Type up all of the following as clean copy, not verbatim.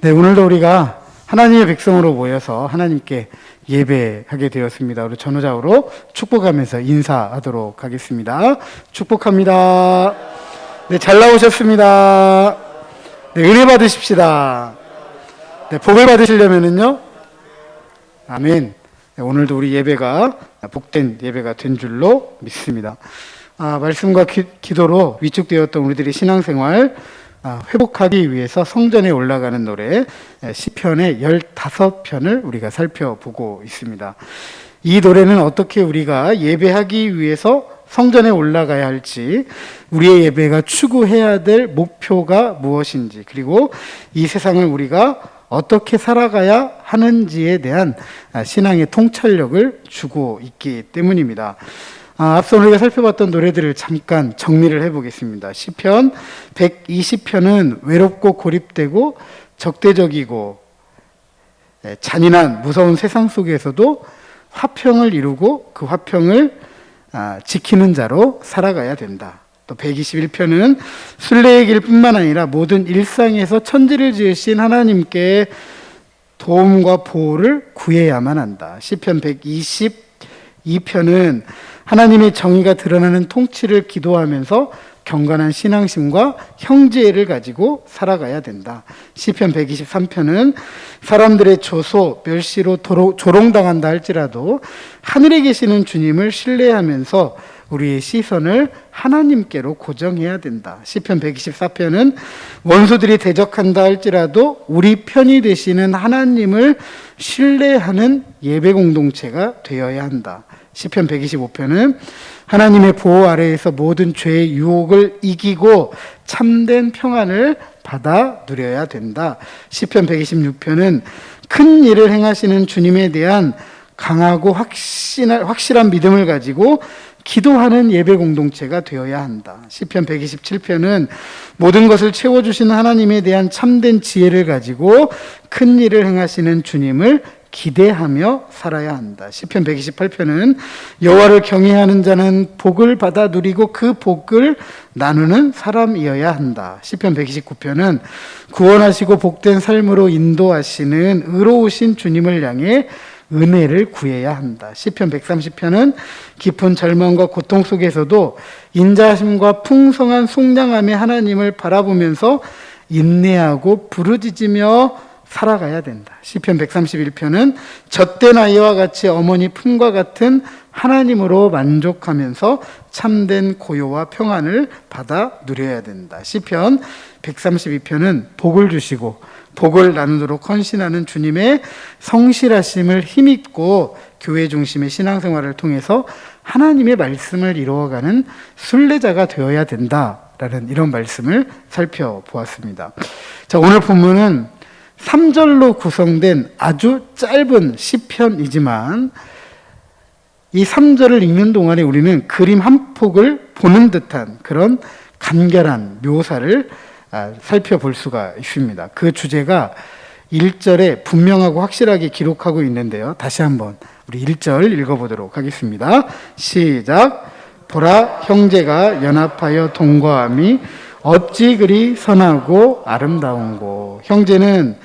네, 오늘도 우리가 하나님의 백성으로 모여서 하나님께 예배하게 되었습니다. 우리 전후좌우로 축복하면서 인사하도록 하겠습니다. 축복합니다. 네, 잘 나오셨습니다. 네, 은혜 받으십시다. 네, 복을 받으시려면은요. 아멘. 네, 오늘도 우리 예배가 복된 예배가 된 줄로 믿습니다. 말씀과 기도로 위축되었던 우리들의 신앙생활 회복하기 위해서 성전에 올라가는 노래 시편의 15편을 우리가 살펴보고 있습니다. 이 노래는 어떻게 우리가 예배하기 위해서 성전에 올라가야 할지, 우리의 예배가 추구해야 될 목표가 무엇인지, 그리고 이 세상을 우리가 어떻게 살아가야 하는지에 대한 신앙의 통찰력을 주고 있기 때문입니다. 앞서 우리가 살펴봤던 노래들을 잠깐 정리를 해보겠습니다. 시편 120편은 외롭고 고립되고 적대적이고 잔인한 무서운 세상 속에서도 화평을 이루고 그 화평을 지키는 자로 살아가야 된다. 또 121편은 순례의 길뿐만 아니라 모든 일상에서 천지를 지으신 하나님께 도움과 보호를 구해야만 한다. 시편 122편은 하나님의 정의가 드러나는 통치를 기도하면서 경건한 신앙심과 형제를 가지고 살아가야 된다. 시편 123편은 사람들의 조소, 멸시로 조롱당한다 할지라도 하늘에 계시는 주님을 신뢰하면서 우리의 시선을 하나님께로 고정해야 된다. 시편 124편은 원수들이 대적한다 할지라도 우리 편이 되시는 하나님을 신뢰하는 예배 공동체가 되어야 한다. 시편 125편은 하나님의 보호 아래에서 모든 죄의 유혹을 이기고 참된 평안을 받아 누려야 된다. 시편 126편은 큰 일을 행하시는 주님에 대한 강하고 확실한 믿음을 가지고 기도하는 예배 공동체가 되어야 한다. 시편 127편은 모든 것을 채워주시는 하나님에 대한 참된 지혜를 가지고 큰 일을 행하시는 주님을 기대하며 살아야 한다. 시편 128편은 여호와를 경외하는 자는 복을 받아 누리고 그 복을 나누는 사람이어야 한다. 시편 129편은 구원하시고 복된 삶으로 인도하시는 의로우신 주님을 향해 은혜를 구해야 한다. 시편 130편은 깊은 절망과 고통 속에서도 인자하심과 풍성한 속량함의 하나님을 바라보면서 인내하고 부르짖으며 살아가야 된다. 시편 131편은 젖된 아이와 같이 어머니 품과 같은 하나님으로 만족하면서 참된 고요와 평안을 받아 누려야 된다. 시편 132편은 복을 주시고 복을 나누도록 헌신하는 주님의 성실하심을 힘입고 교회 중심의 신앙생활을 통해서 하나님의 말씀을 이루어가는 순례자가 되어야 된다라는 이런 말씀을 살펴보았습니다. 자, 오늘 본문은 3절로 구성된 아주 짧은 시편이지만 이 3절을 읽는 동안에 우리는 그림 한 폭을 보는 듯한 그런 간결한 묘사를 살펴볼 수가 있습니다. 그 주제가 1절에 분명하고 확실하게 기록하고 있는데요. 다시 한번 우리 1절 읽어보도록 하겠습니다. 시작. 보라, 형제가 연합하여 동거함이 어찌 그리 선하고 아름다운고. 형제는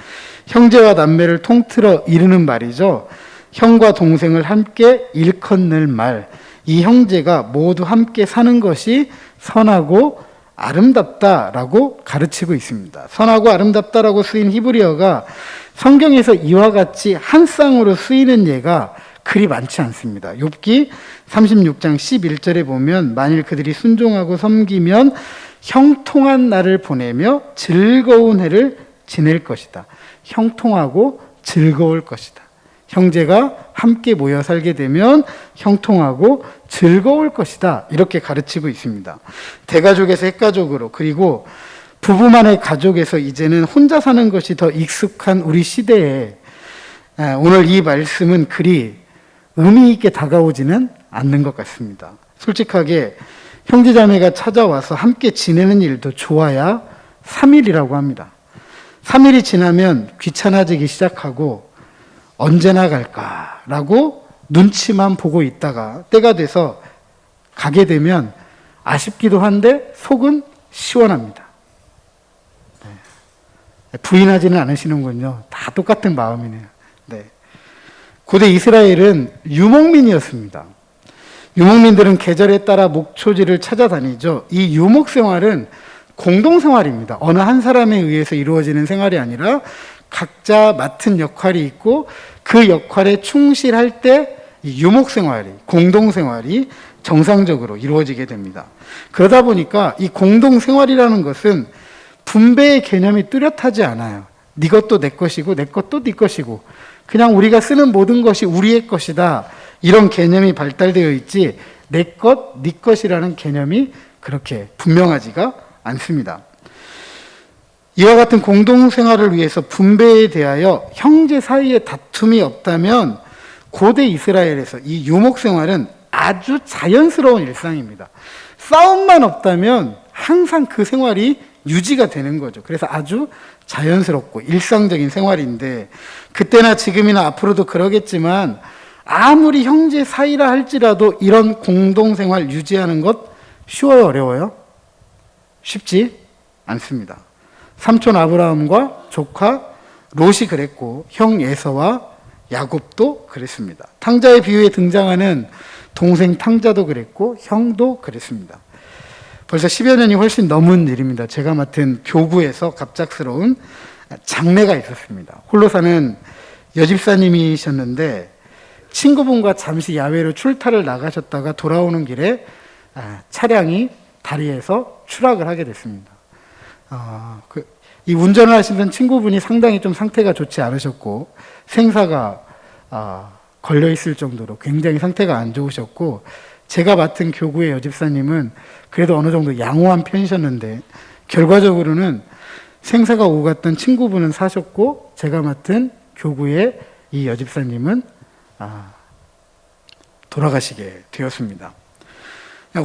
형제와 남매를 통틀어 이르는 말이죠. 형과 동생을 함께 일컫는 말. 이 형제가 모두 함께 사는 것이 선하고 아름답다라고 가르치고 있습니다. 선하고 아름답다라고 쓰인 히브리어가 성경에서 이와 같이 한 쌍으로 쓰이는 예가 그리 많지 않습니다. 욥기 36장 11절에 보면 만일 그들이 순종하고 섬기면 형통한 날을 보내며 즐거운 해를 지낼 것이다. 형통하고 즐거울 것이다. 형제가 함께 모여 살게 되면 형통하고 즐거울 것이다. 이렇게 가르치고 있습니다. 대가족에서 핵가족으로, 그리고 부부만의 가족에서 이제는 혼자 사는 것이 더 익숙한 우리 시대에 오늘 이 말씀은 그리 의미 있게 다가오지는 않는 것 같습니다. 솔직하게 형제자매가 찾아와서 함께 지내는 일도 좋아야 3일이라고 합니다. 3일이 지나면 귀찮아지기 시작하고 언제나 갈까라고 눈치만 보고 있다가 때가 돼서 가게 되면 아쉽기도 한데 속은 시원합니다. 부인하지는 않으시는군요. 다 똑같은 마음이네요. 네. 고대 이스라엘은 유목민이었습니다. 유목민들은 계절에 따라 목초지를 찾아다니죠. 이 유목 생활은 공동생활입니다. 어느 한 사람에 의해서 이루어지는 생활이 아니라 각자 맡은 역할이 있고 그 역할에 충실할 때 이 유목생활이, 공동생활이 정상적으로 이루어지게 됩니다. 그러다 보니까 이 공동생활이라는 것은 분배의 개념이 뚜렷하지 않아요. 네 것도 내 것이고 내 것도 네 것이고 그냥 우리가 쓰는 모든 것이 우리의 것이다. 이런 개념이 발달되어 있지 내 것, 네 것이라는 개념이 그렇게 분명하지가 않습니다. 이와 같은 공동생활을 위해서 분배에 대하여 형제 사이에 다툼이 없다면 고대 이스라엘에서 이 유목생활은 아주 자연스러운 일상입니다. 싸움만 없다면 항상 그 생활이 유지가 되는 거죠. 그래서 아주 자연스럽고 일상적인 생활인데 그때나 지금이나 앞으로도 그러겠지만 아무리 형제 사이라 할지라도 이런 공동생활 유지하는 것 쉬워요? 어려워요? 쉽지 않습니다. 삼촌 아브라함과 조카 롯이 그랬고 형 에서와 야곱도 그랬습니다. 탕자의 비유에 등장하는 동생 탕자도 그랬고 형도 그랬습니다. 벌써 10여 년이 훨씬 넘은 일입니다. 제가 맡은 교구에서 갑작스러운 장례가 있었습니다. 홀로 사는 여집사님이셨는데 친구분과 잠시 야외로 출타를 나가셨다가 돌아오는 길에 차량이 다리에서 추락을 하게 됐습니다. 이 운전을 하시던 친구분이 상당히 좀 상태가 좋지 않으셨고 생사가 걸려 있을 정도로 굉장히 상태가 안 좋으셨고 제가 맡은 교구의 여집사님은 그래도 어느 정도 양호한 편이셨는데 결과적으로는 생사가 오고 갔던 친구분은 사셨고 제가 맡은 교구의 이 여집사님은 돌아가시게 되었습니다.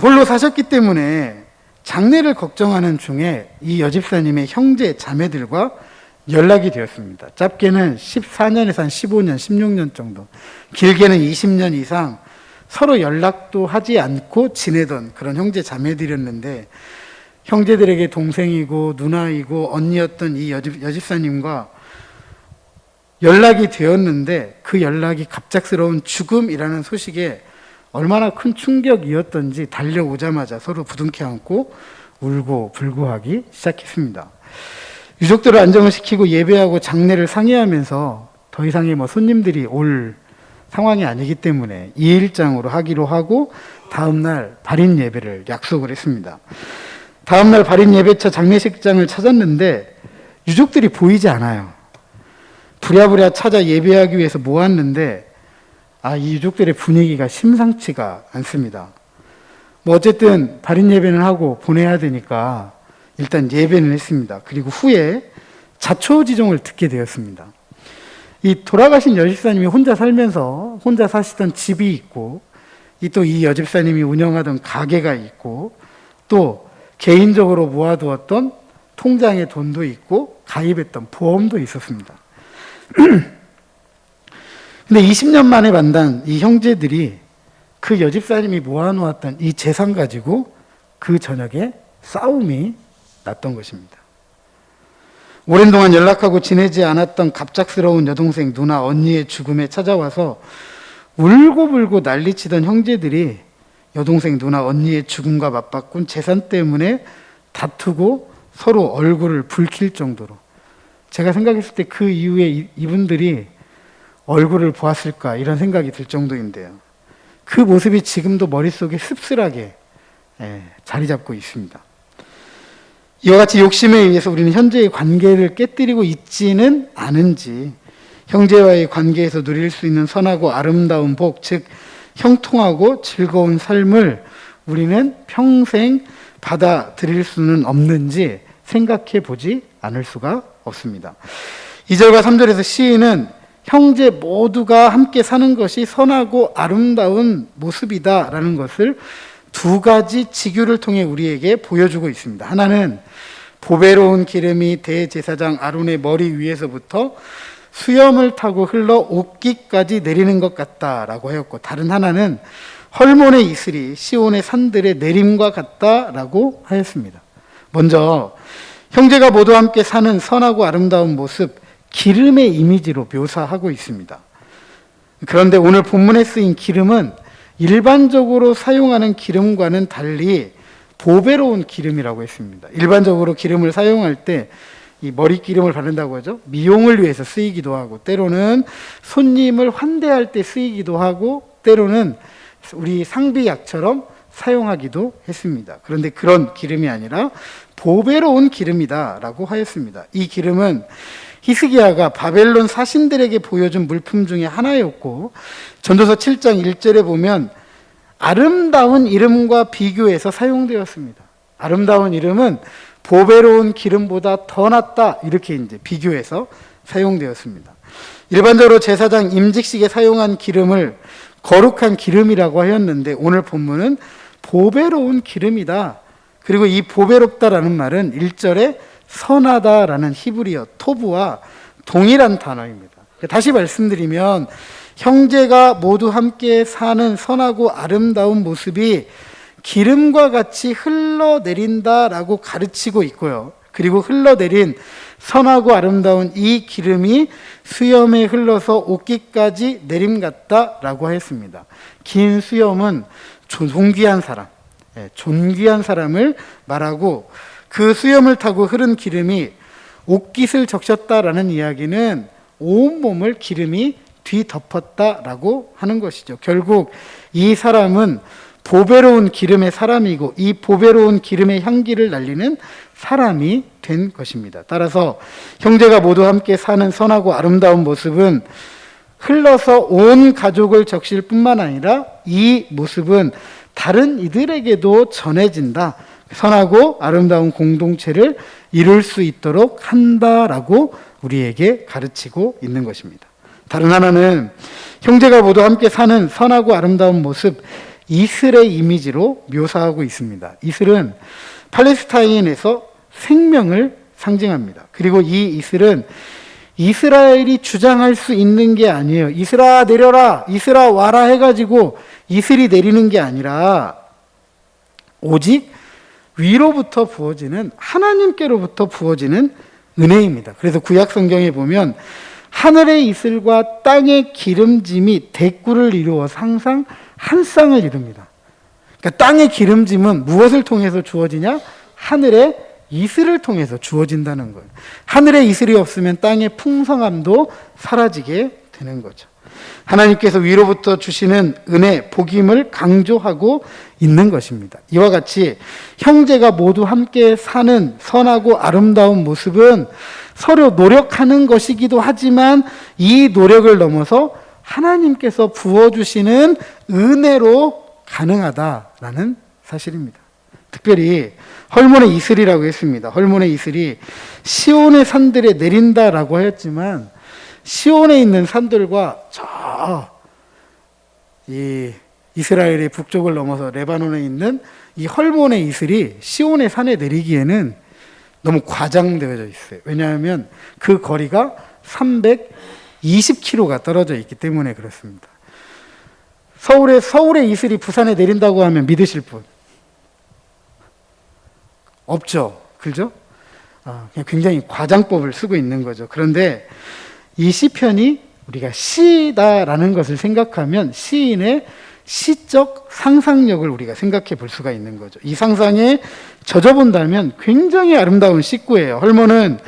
홀로 사셨기 때문에 장례를 걱정하는 중에 이 여집사님의 형제 자매들과 연락이 되었습니다. 짧게는 14년에서 한 15년, 16년 정도, 길게는 20년 이상 서로 연락도 하지 않고 지내던 그런 형제 자매들이었는데 형제들에게 동생이고 누나이고 언니였던 이 여집사님과 연락이 되었는데 그 연락이 갑작스러운 죽음이라는 소식에 얼마나 큰 충격이었던지 달려오자마자 서로 부둥켜 안고 울고 불고하기 시작했습니다. 유족들을 안정을 시키고 예배하고 장례를 상의하면서 더 이상의 손님들이 올 상황이 아니기 때문에 2일장으로 하기로 하고 다음날 발인 예배를 약속을 했습니다. 다음날 발인 예배차 장례식장을 찾았는데 유족들이 보이지 않아요. 부랴부랴 찾아 예배하기 위해서 모았는데 이 유족들의 분위기가 심상치가 않습니다. 어쨌든 발인 예배는 하고 보내야 되니까 일단 예배는 했습니다. 그리고 후에 자초지종을 듣게 되었습니다. 이 돌아가신 여집사님이 혼자 살면서 혼자 사시던 집이 있고 또 이 여집사님이 운영하던 가게가 있고 또 개인적으로 모아두었던 통장에 돈도 있고 가입했던 보험도 있었습니다. 근데 20년 만에 만난 이 형제들이 그 여집사님이 모아놓았던 이 재산 가지고 그 저녁에 싸움이 났던 것입니다. 오랜 동안 연락하고 지내지 않았던 갑작스러운 여동생, 누나, 언니의 죽음에 찾아와서 울고불고 난리치던 형제들이 여동생, 누나, 언니의 죽음과 맞바꾼 재산 때문에 다투고 서로 얼굴을 붉힐 정도로 제가 생각했을 때 그 이후에 이분들이 얼굴을 보았을까 이런 생각이 들 정도인데요. 그 모습이 지금도 머릿속에 씁쓸하게 자리 잡고 있습니다. 이와 같이 욕심에 의해서 우리는 현재의 관계를 깨뜨리고 있지는 않은지 형제와의 관계에서 누릴 수 있는 선하고 아름다운 복, 즉 형통하고 즐거운 삶을 우리는 평생 받아들일 수는 없는지 생각해 보지 않을 수가 없습니다. 2절과 3절에서 시인은 형제 모두가 함께 사는 것이 선하고 아름다운 모습이다라는 것을 두 가지 지규를 통해 우리에게 보여주고 있습니다. 하나는 보배로운 기름이 대제사장 아론의 머리 위에서부터 수염을 타고 흘러 옷깃까지 내리는 것 같다라고 하였고, 다른 하나는 헐몬의 이슬이 시온의 산들의 내림과 같다라고 하였습니다. 먼저 형제가 모두 함께 사는 선하고 아름다운 모습, 기름의 이미지로 묘사하고 있습니다. 그런데 오늘 본문에 쓰인 기름은 일반적으로 사용하는 기름과는 달리 보배로운 기름이라고 했습니다. 일반적으로 기름을 사용할 때 이 머리 기름을 바른다고 하죠. 미용을 위해서 쓰이기도 하고, 때로는 손님을 환대할 때 쓰이기도 하고, 때로는 우리 상비약처럼 사용하기도 했습니다. 그런데 그런 기름이 아니라 보배로운 기름이다라고 하였습니다. 이 기름은 히스기야가 바벨론 사신들에게 보여준 물품 중에 하나였고, 전도서 7장 1절에 보면 아름다운 이름과 비교해서 사용되었습니다. 아름다운 이름은 보배로운 기름보다 더 낫다, 이렇게 이제 비교해서 사용되었습니다. 일반적으로 제사장 임직식에 사용한 기름을 거룩한 기름이라고 하였는데, 오늘 본문은 보배로운 기름이다. 그리고 이 보배롭다라는 말은 1절에 선하다라는 히브리어 토브와 동일한 단어입니다. 다시 말씀드리면 형제가 모두 함께 사는 선하고 아름다운 모습이 기름과 같이 흘러내린다라고 가르치고 있고요. 그리고 흘러내린 선하고 아름다운 이 기름이 수염에 흘러서 옷깃까지 내림 같다라고 했습니다. 긴 수염은 존귀한 사람, 존귀한 사람을 말하고, 그 수염을 타고 흐른 기름이 옷깃을 적셨다라는 이야기는 온몸을 기름이 뒤덮었다라고 하는 것이죠. 결국 이 사람은 보배로운 기름의 사람이고, 이 보배로운 기름의 향기를 날리는 사람이 된 것입니다. 따라서 형제가 모두 함께 사는 선하고 아름다운 모습은 흘러서 온 가족을 적실 뿐만 아니라 이 모습은 다른 이들에게도 전해진다. 선하고 아름다운 공동체를 이룰 수 있도록 한다라고 우리에게 가르치고 있는 것입니다. 다른 하나는 형제가 모두 함께 사는 선하고 아름다운 모습, 이슬의 이미지로 묘사하고 있습니다. 이슬은 팔레스타인에서 생명을 상징합니다. 그리고 이 이슬은 이스라엘이 주장할 수 있는 게 아니에요. 이슬아 내려라, 이슬아 와라 해가지고 이슬이 내리는 게 아니라 오직 위로부터 부어지는, 하나님께로부터 부어지는 은혜입니다. 그래서 구약 성경에 보면 하늘의 이슬과 땅의 기름짐이 대꾸를 이루어서 항상 한 쌍을 이룹니다. 그러니까 땅의 기름짐은 무엇을 통해서 주어지냐? 하늘의 이슬을 통해서 주어진다는 거예요. 하늘의 이슬이 없으면 땅의 풍성함도 사라지게 되는 거죠. 하나님께서 위로부터 주시는 은혜, 복임을 강조하고 있는 것입니다. 이와 같이 형제가 모두 함께 사는 선하고 아름다운 모습은 서로 노력하는 것이기도 하지만 이 노력을 넘어서 하나님께서 부어주시는 은혜로 가능하다라는 사실입니다. 특별히 헐몬의 이슬이라고 했습니다. 헐몬의 이슬이 시온의 산들에 내린다라고 하였지만 시온에 있는 산들과 이 이스라엘의 북쪽을 넘어서 레바논에 있는 이 헐몬의 이슬이 시온의 산에 내리기에는 너무 과장되어져 있어요. 왜냐하면 그 거리가 320km가 떨어져 있기 때문에 그렇습니다. 서울의 이슬이 부산에 내린다고 하면 믿으실 분? 없죠. 그죠? 굉장히 과장법을 쓰고 있는 거죠. 그런데 이 시편이 우리가 시다라는 것을 생각하면 시인의 시적 상상력을 우리가 생각해 볼 수가 있는 거죠. 이 상상에 젖어본다면 굉장히 아름다운 식구예요. 헐몬은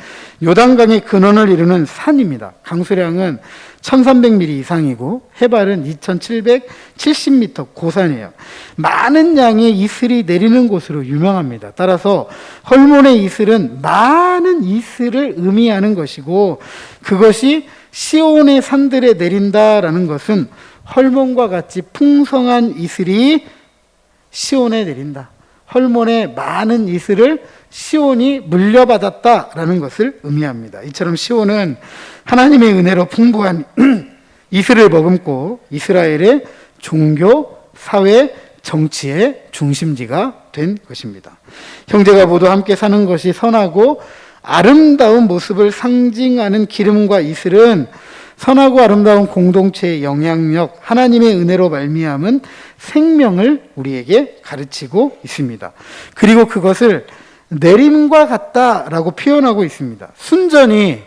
요단강의 근원을 이루는 산입니다. 강수량은 1300mm 이상이고 해발은 2770m 고산이에요. 많은 양의 이슬이 내리는 곳으로 유명합니다. 따라서 헐몬의 이슬은 많은 이슬을 의미하는 것이고, 그것이 시온의 산들에 내린다라는 것은 헐몬과 같이 풍성한 이슬이 시온에 내린다. 헐몬의 많은 이슬을 시온이 물려받았다라는 것을 의미합니다. 이처럼 시온은 하나님의 은혜로 풍부한 이슬을 머금고 이스라엘의 종교, 사회, 정치의 중심지가 된 것입니다. 형제가 모두 함께 사는 것이 선하고 아름다운 모습을 상징하는 기름과 이슬은 선하고 아름다운 공동체의 영향력, 하나님의 은혜로 말미암은 생명을 우리에게 가르치고 있습니다. 그리고 그것을 내림과 같다라고 표현하고 있습니다. 순전히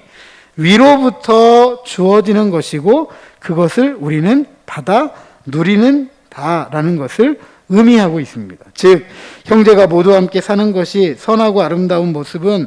위로부터 주어지는 것이고 그것을 우리는 받아 누리는 다라는 것을 의미하고 있습니다. 즉 형제가 모두 함께 사는 것이 선하고 아름다운 모습은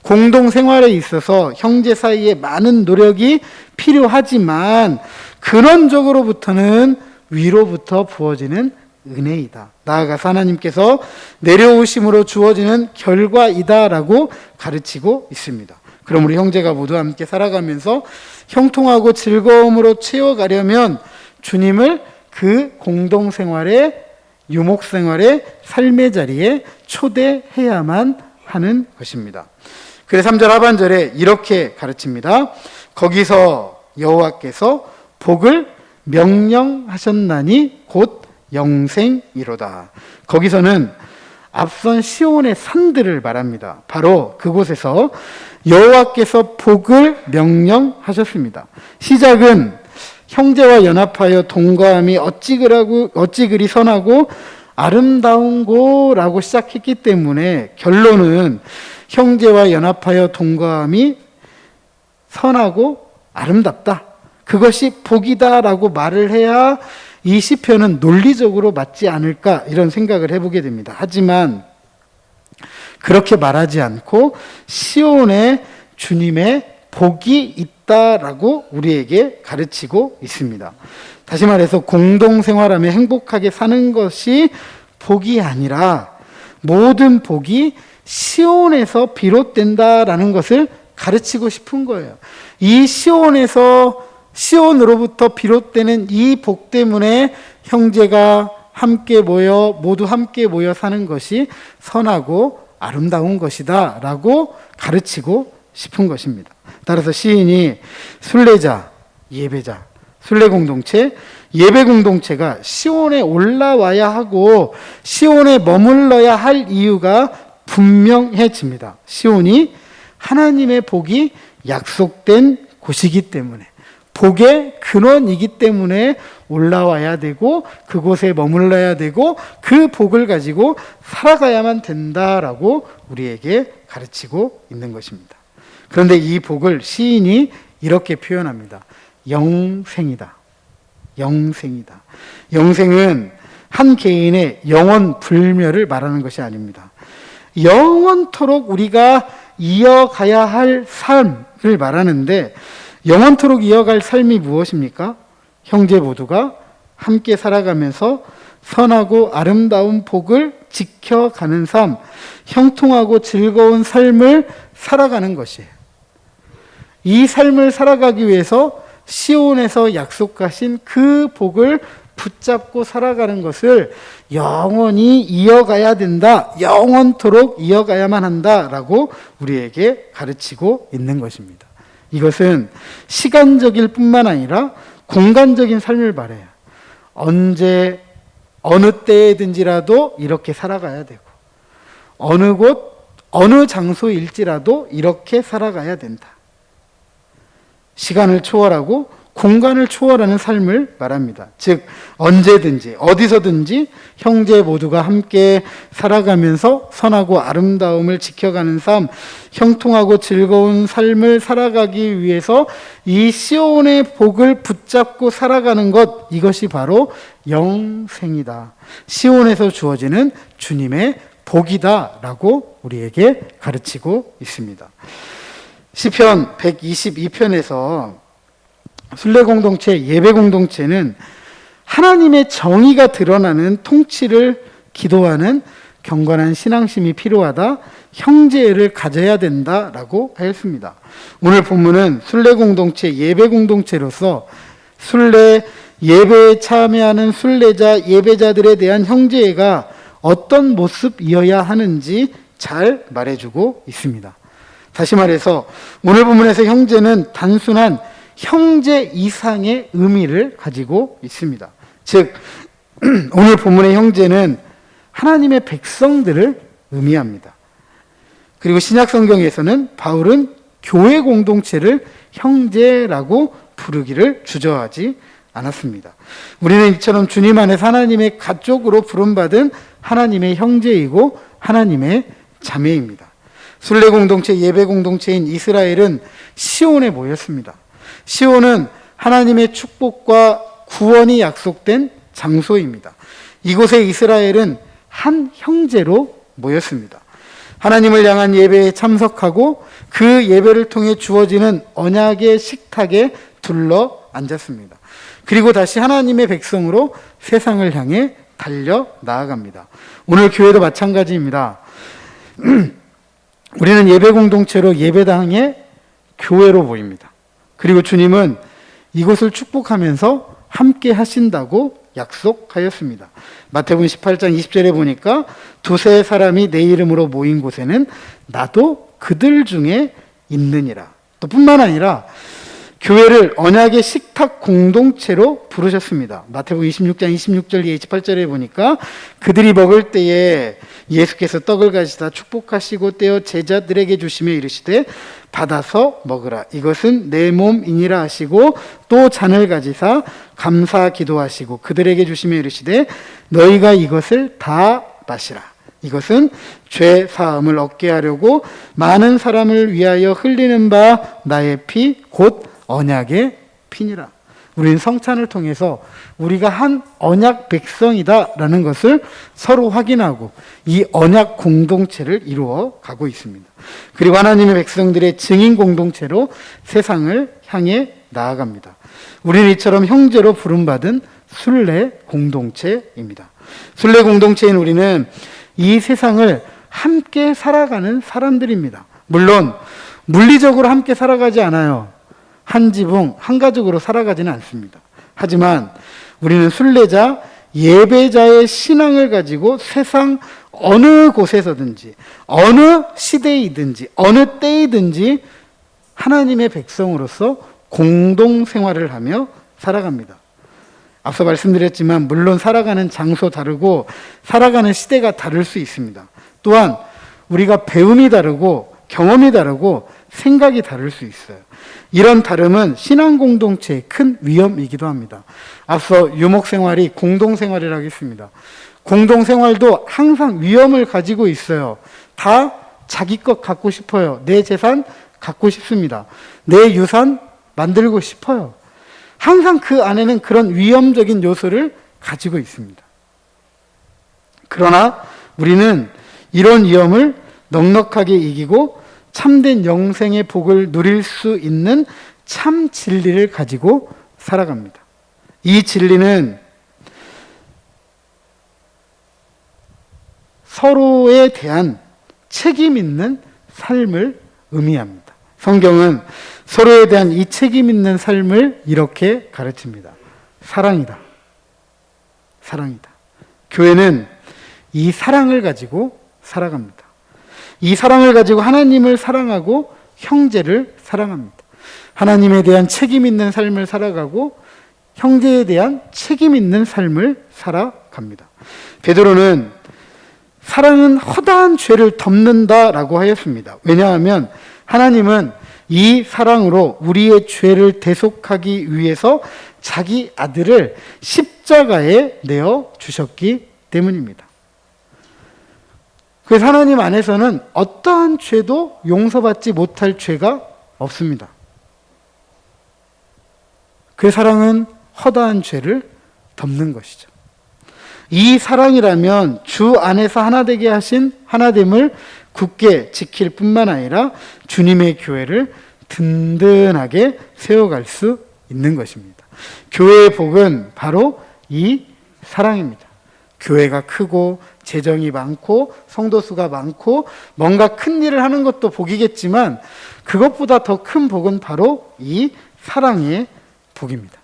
공동생활에 있어서 형제 사이에 많은 노력이 필요하지만 근원적으로부터는 위로부터 부어지는 은혜이다. 나아가서 하나님께서 내려오심으로 주어지는 결과이다라고 가르치고 있습니다. 그럼 우리 형제가 모두 함께 살아가면서 형통하고 즐거움으로 채워가려면 주님을 그 공동생활의 유목생활의 삶의 자리에 초대해야만 하는 것입니다. 그래서 3절 하반절에 이렇게 가르칩니다. 거기서 여호와께서 복을 명령하셨나니 곧 영생이로다. 거기서는 앞선 시온의 산들을 말합니다. 바로 그곳에서 여호와께서 복을 명령하셨습니다. 시작은 형제와 연합하여 동거함이 어찌 그리 선하고 아름다운고라고 시작했기 때문에 결론은 형제와 연합하여 동거함이 선하고 아름답다. 그것이 복이다라고 말을 해야 이 시편은 논리적으로 맞지 않을까 이런 생각을 해보게 됩니다. 하지만 그렇게 말하지 않고 시온에 주님의 복이 있다라고 우리에게 가르치고 있습니다. 다시 말해서 공동생활하며 행복하게 사는 것이 복이 아니라 모든 복이 시온에서 비롯된다라는 것을 가르치고 싶은 거예요. 이 시온으로부터 비롯되는 이 복 때문에 형제가 모두 함께 모여 사는 것이 선하고 아름다운 것이다 라고 가르치고 싶은 것입니다. 따라서 시인이 순례자, 예배자, 순례공동체, 예배공동체가 시온에 올라와야 하고 시온에 머물러야 할 이유가 분명해집니다. 시온이 하나님의 복이 약속된 곳이기 때문에, 복의 근원이기 때문에 올라와야 되고 그곳에 머물러야 되고 그 복을 가지고 살아가야만 된다라고 우리에게 가르치고 있는 것입니다. 그런데 이 복을 시인이 이렇게 표현합니다. 영생이다. 영생이다. 영생은 한 개인의 영원 불멸을 말하는 것이 아닙니다. 영원토록 우리가 이어가야 할 삶을 말하는데 영원토록 이어갈 삶이 무엇입니까? 형제 모두가 함께 살아가면서 선하고 아름다운 복을 지켜가는 삶, 형통하고 즐거운 삶을 살아가는 것이에요. 이 삶을 살아가기 위해서 시온에서 약속하신 그 복을 붙잡고 살아가는 것을 영원히 이어가야 된다, 영원토록 이어가야만 한다라고 우리에게 가르치고 있는 것입니다. 이것은 시간적일 뿐만 아니라 공간적인 삶을 말해요. 언제 어느 때든지라도 이렇게 살아가야 되고 어느 곳 어느 장소일지라도 이렇게 살아가야 된다. 시간을 초월하고 공간을 초월하는 삶을 말합니다. 즉 언제든지 어디서든지 형제 모두가 함께 살아가면서 선하고 아름다움을 지켜가는 삶, 형통하고 즐거운 삶을 살아가기 위해서 이 시온의 복을 붙잡고 살아가는 것, 이것이 바로 영생이다. 시온에서 주어지는 주님의 복이다라고 우리에게 가르치고 있습니다. 시편 122편에서 순례공동체, 예배공동체는 하나님의 정의가 드러나는 통치를 기도하는 경건한 신앙심이 필요하다, 형제를 가져야 된다라고 하였습니다. 오늘 본문은 순례공동체, 예배공동체로서 순례, 예배에 참여하는 순례자, 예배자들에 대한 형제가 어떤 모습이어야 하는지 잘 말해주고 있습니다. 다시 말해서 오늘 본문에서 형제는 단순한 형제 이상의 의미를 가지고 있습니다. 즉 오늘 본문의 형제는 하나님의 백성들을 의미합니다. 그리고 신약 성경에서는 바울은 교회 공동체를 형제라고 부르기를 주저하지 않았습니다. 우리는 이처럼 주님 안에서 하나님의 가족으로 부름받은 하나님의 형제이고 하나님의 자매입니다. 순례 공동체, 예배 공동체인 이스라엘은 시온에 모였습니다. 시온은 하나님의 축복과 구원이 약속된 장소입니다. 이곳에 이스라엘은 한 형제로 모였습니다. 하나님을 향한 예배에 참석하고 그 예배를 통해 주어지는 언약의 식탁에 둘러 앉았습니다. 그리고 다시 하나님의 백성으로 세상을 향해 달려 나아갑니다. 오늘 교회도 마찬가지입니다. 우리는 예배 공동체로 예배당의 교회로 보입니다. 그리고 주님은 이곳을 축복하면서 함께 하신다고 약속하였습니다. 마태복음 18장 20절에 보니까 두세 사람이 내 이름으로 모인 곳에는 나도 그들 중에 있느니라. 또 뿐만 아니라 교회를 언약의 식탁 공동체로 부르셨습니다. 마태복음 26장 26절 28절에 보니까 그들이 먹을 때에 예수께서 떡을 가지다 축복하시고 떼어 제자들에게 주시며 이르시되 받아서 먹으라. 이것은 내 몸이니라 하시고 또 잔을 가지사 감사 기도하시고 그들에게 주시며 이르시되 너희가 이것을 다 마시라. 이것은 죄 사함을 얻게 하려고 많은 사람을 위하여 흘리는 바 나의 피 곧 언약의 피니라. 우리는 성찬을 통해서 우리가 한 언약 백성이다라는 것을 서로 확인하고 이 언약 공동체를 이루어 가고 있습니다. 그리고 하나님의 백성들의 증인 공동체로 세상을 향해 나아갑니다. 우리는 이처럼 형제로 부름받은 순례 공동체입니다. 순례 공동체인 우리는 이 세상을 함께 살아가는 사람들입니다. 물론 물리적으로 함께 살아가지 않아요. 한 지붕, 한 가족으로 살아가지는 않습니다. 하지만 우리는 순례자, 예배자의 신앙을 가지고 세상 어느 곳에서든지, 어느 시대이든지, 어느 때이든지 하나님의 백성으로서 공동생활을 하며 살아갑니다. 앞서 말씀드렸지만 물론 살아가는 장소 다르고 살아가는 시대가 다를 수 있습니다. 또한 우리가 배움이 다르고 경험이 다르고 생각이 다를 수 있어요. 이런 다름은 신앙 공동체의 큰 위험이기도 합니다. 앞서 유목생활이 공동생활이라고 했습니다. 공동생활도 항상 위험을 가지고 있어요. 다 자기 것 갖고 싶어요. 내 재산 갖고 싶습니다. 내 유산 만들고 싶어요. 항상 그 안에는 그런 위험적인 요소를 가지고 있습니다. 그러나 우리는 이런 위험을 넉넉하게 이기고 참된 영생의 복을 누릴 수 있는 참 진리를 가지고 살아갑니다. 이 진리는 서로에 대한 책임 있는 삶을 의미합니다. 성경은 서로에 대한 이 책임 있는 삶을 이렇게 가르칩니다. 사랑이다. 사랑이다. 교회는 이 사랑을 가지고 살아갑니다. 이 사랑을 가지고 하나님을 사랑하고 형제를 사랑합니다. 하나님에 대한 책임 있는 삶을 살아가고 형제에 대한 책임 있는 삶을 살아갑니다. 베드로는 사랑은 허다한 죄를 덮는다라고 하였습니다. 왜냐하면 하나님은 이 사랑으로 우리의 죄를 대속하기 위해서 자기 아들을 십자가에 내어 주셨기 때문입니다. 그래서 하나님 안에서는 어떠한 죄도 용서받지 못할 죄가 없습니다. 그 사랑은 허다한 죄를 덮는 것이죠. 이 사랑이라면 주 안에서 하나 되게 하신 하나됨을 굳게 지킬 뿐만 아니라 주님의 교회를 든든하게 세워갈 수 있는 것입니다. 교회의 복은 바로 이 사랑입니다. 교회가 크고 재정이 많고 성도 수가 많고 뭔가 큰 일을 하는 것도 복이겠지만 그것보다 더 큰 복은 바로 이 사랑의 복입니다.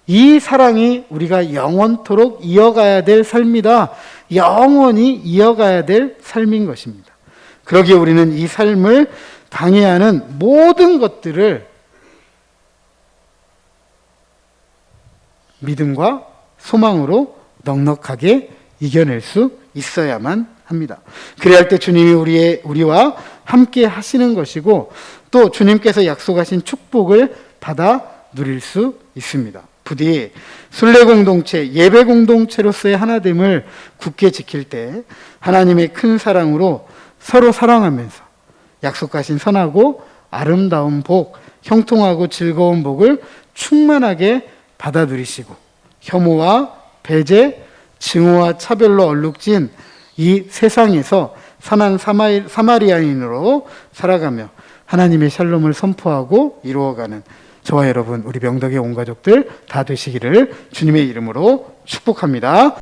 이 사랑이 우리가 영원토록 이어가야 될 삶이다. 영원히 이어가야 될 삶인 것입니다. 그러기에 우리는 이 삶을 방해하는 모든 것들을 믿음과 소망으로 넉넉하게 이겨낼 수 있어야만 합니다. 그래야 할 때 주님이 우리와 함께 하시는 것이고 또 주님께서 약속하신 축복을 받아 누릴 수 있습니다. 부디 순례 공동체, 예배 공동체로서의 하나됨을 굳게 지킬 때 하나님의 큰 사랑으로 서로 사랑하면서 약속하신 선하고 아름다운 복, 형통하고 즐거운 복을 충만하게 받아 누리시고 혐오와 배제, 증오와 차별로 얼룩진 이 세상에서 선한 사마리아인으로 살아가며 하나님의 샬롬을 선포하고 이루어가는 저와 여러분, 우리 명덕의 온 가족들 다 되시기를 주님의 이름으로 축복합니다.